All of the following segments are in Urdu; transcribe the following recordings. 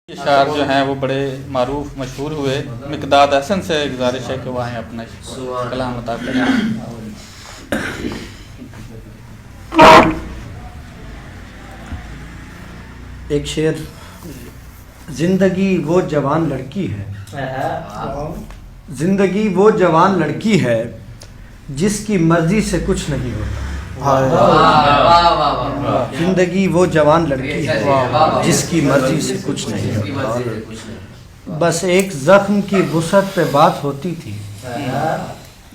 اشعار جو ہیں وہ بڑے معروف مشہور ہوئے. مقداد حسن سے گزارش ہے کہ وہ آئیں اپنا کلام عطا کریں. ایک شعر. زندگی وہ جوان لڑکی ہے، زندگی وہ جوان لڑکی ہے جس کی مرضی سے کچھ نہیں ہوتا. زندگی وہ جوان لڑکی ہے جس کی مرضی سے کچھ نہیں ہوتا. بس ایک زخم کی وسعت پہ بات ہوتی تھی،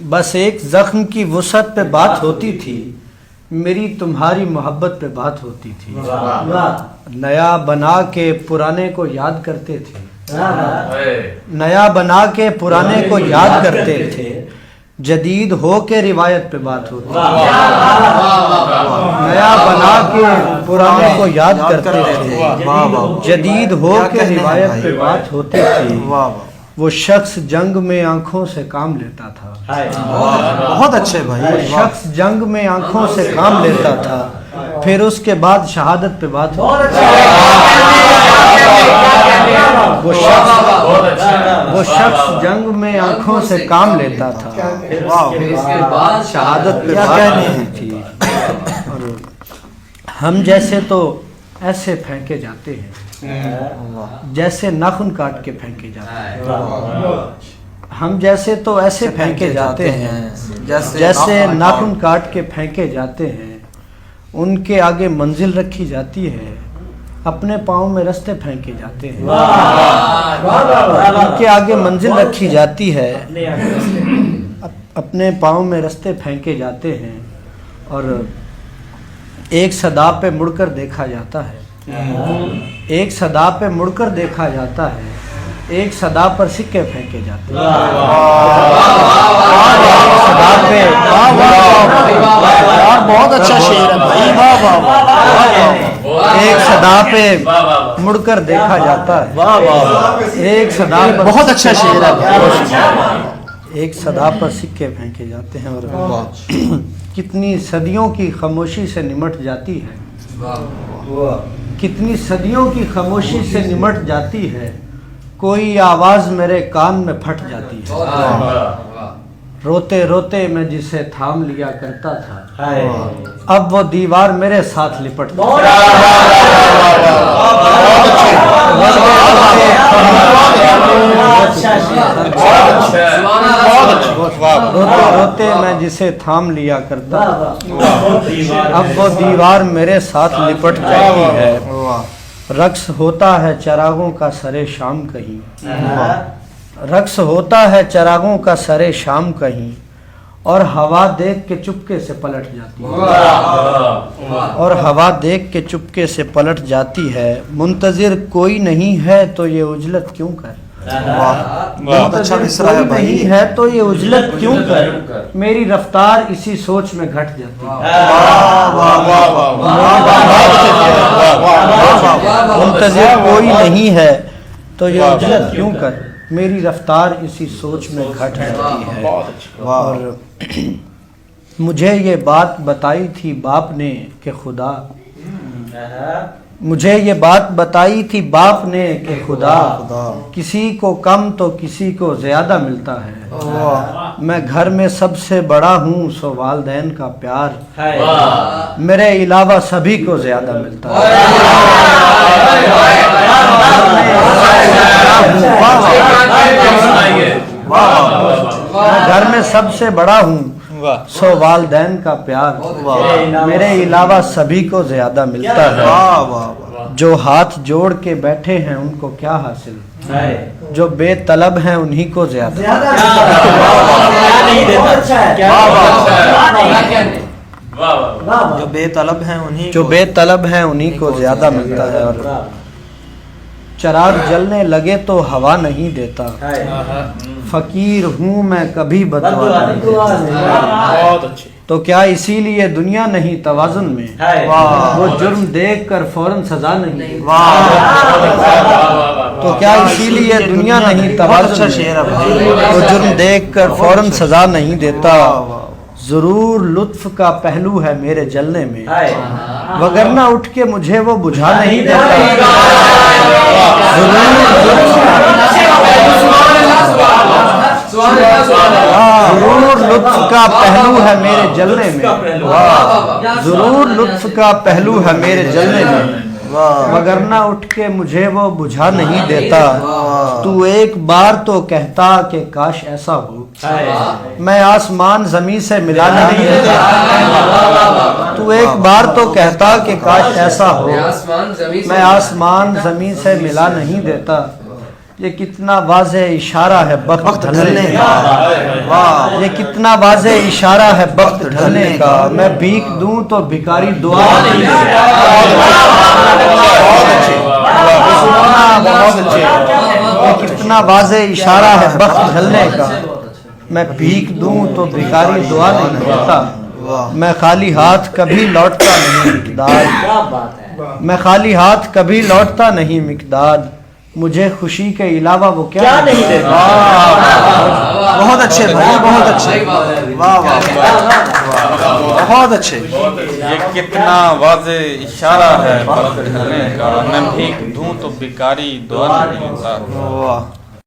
بس ایک زخم کی وسعت پہ بات ہوتی تھی، میری تمہاری محبت پہ بات ہوتی تھی. نیا بنا کے پرانے کو یاد کرتے تھے، نیا بنا کے پرانے کو یاد کرتے تھے، جدید ہو کے روایت پہ بات ہوتی تھی. نیا بنا کے پرانے کو یاد کرتے تھے، جدید ہو کے روایت پہ بات ہوتی تھی. وہ شخص جنگ میں آنکھوں سے کام لیتا تھا، بہت اچھے بھائی. وہ شخص جنگ میں آنکھوں سے کام لیتا تھا، پھر اس کے بعد شہادت پہ بات ہوتی تھی. وہ شخص جنگ میں آنکھوں سے کام لیتا تھا، پھر اس کے بعد شہادت پہ بات ہوتی تھی. ہم جیسے تو ایسے پھینکے جاتے ہیں جیسے ناخن کاٹ کے پھینکے جاتے ہیں. ہم جیسے تو ایسے پھینکے جاتے ہیں جیسے ناخن کاٹ کے پھینکے جاتے ہیں. ان کے آگے منزل رکھی جاتی ہے، اپنے پاؤں میں رستے پھینکے جاتے ہیں. ان کے آگے منزل رکھی جاتی ہے، اپنے پاؤں میں رستے پھینکے جاتے ہیں. اور ایک صدا پہ مڑ کر دیکھا جاتا ہے، ایک صدا پہ مڑ کر دیکھا جاتا ہے، ایک صدا پر سکے پھینکے جاتے ہیں. صدا پہ بہت اچھا شعر ہے بھائی. ایک صدا پہ مڑ کر دیکھا جاتا ہے، ایک صدا پر بہت اچھا شعر ہے. ایک صدا پر سکے پھینکے جاتے ہیں. اور کتنی صدیوں کی خاموشی سے نمٹ جاتی ہے، کتنی صدیوں کی خاموشی سے نمٹ جاتی ہے، کوئی آواز میرے کان میں پھٹ جاتی ہے. روتے روتے میں جسے تھام لیا کرتا تھا، اب وہ دیوار میرے ساتھ لپٹ روتے روتے میں جسے تھام لیا کرتا تھا، اب وہ دیوار میرے ساتھ لپٹ جاتی ہے. رقص ہوتا ہے چراغوں کا سرے شام کہیں، رقص ہوتا ہے چراغوں کا سرے شام کہیں، اور ہوا دیکھ کے چپکے سے پلٹ جاتی ہے، اور ہوا دیکھ کے چپکے سے پلٹ جاتی ہے. منتظر کوئی نہیں ہے تو یہ عجلت کیوں کر، بہت اچھا مصرع ہے بھائی. نہیں ہے تو یہ عجلت کیوں کر، میری رفتار اسی سوچ میں گھٹ جاتی ہے. منتظر کوئی نہیں ہے تو یہ عجلت کیوں کر، میری رفتار اسی سوچ میں گھٹ جاتی ہے. اور مجھے یہ بات بتائی تھی باپ نے کہ خدا، مجھے یہ بات بتائی تھی باپ نے کہ خدا کسی کو کم تو کسی کو زیادہ ملتا ہے. میں گھر میں سب سے بڑا ہوں سو والدین کا پیار میرے علاوہ سبھی کو زیادہ ملتا ہے. میں گھر میں سب سے بڑا ہوں سو والدین کا پیار میرے علاوہ سبھی کو زیادہ ملتا ہے. جو ہاتھ جوڑ کے بیٹھے ہیں ان کو کیا حاصل، جو بے طلب ہیں انہی کو زیادہ. جو بے طلب ہیں انہیں جو بے طلب ہیں انہی کو زیادہ ملتا ہے. اور چراغ جلنے لگے تو ہوا نہیں دیتا، فقیر ہوں میں کبھی بددعا نہیں دیتا. تو کیا اسی لیے دنیا نہیں توازن میں، وہ جرم دیکھ کر فوراً سزا نہیں دیتا. تو کیا اسی لیے دنیا نہیں توازن میں، وہ جرم دیکھ کر فوراً سزا نہیں دیتا. ضرور لطف کا پہلو ہے میرے جلنے میں، وگرنہ اٹھ کے مجھے وہ بجھا نہیں دیتا. ضرور ہے میرے جلنے میں، ضرور لطف کا پہلو ہے میرے جلنے میں، وگرنہ اٹھ کے مجھے وہ بجھا نہیں دیتا، تو ایک بار تو کہتا کہ کاش ایسا ہو، میں آسمان زمین سے ملا نہیں دیتا، تو ایک بار تو کہتا کہ کاش ایسا ہو، میں آسمان زمین سے ملا نہیں دیتا۔ یہ کتنا واضح اشارہ ہے وقت ڈھلنے کا، یہ کتنا واضح اشارہ ہے وقت ڈھلنے کا، میں بھیک دوں تو بھکاری دعا نہیں دیتا۔ یہ کتنا واضح اشارہ ہے وقت ڈھلنے کا، میں بھیک دوں تو بھکاری دعا نہیں دیتا، میں خالی ہاتھ کبھی لوٹتا نہیں مقداد، میں خالی ہاتھ کبھی لوٹتا نہیں مقداد، مجھے خوشی کے علاوہ وہ کیا نہیں دیتا۔ بہت اچھے بھائی، بہت اچھے، واہ واہ، بہت اچھے۔ یہ کتنا واضح اشارہ ہے وقت ڈھلنے کا، میں بھیک دوں تو بیکاری دعا نہیں دیتا۔ واہ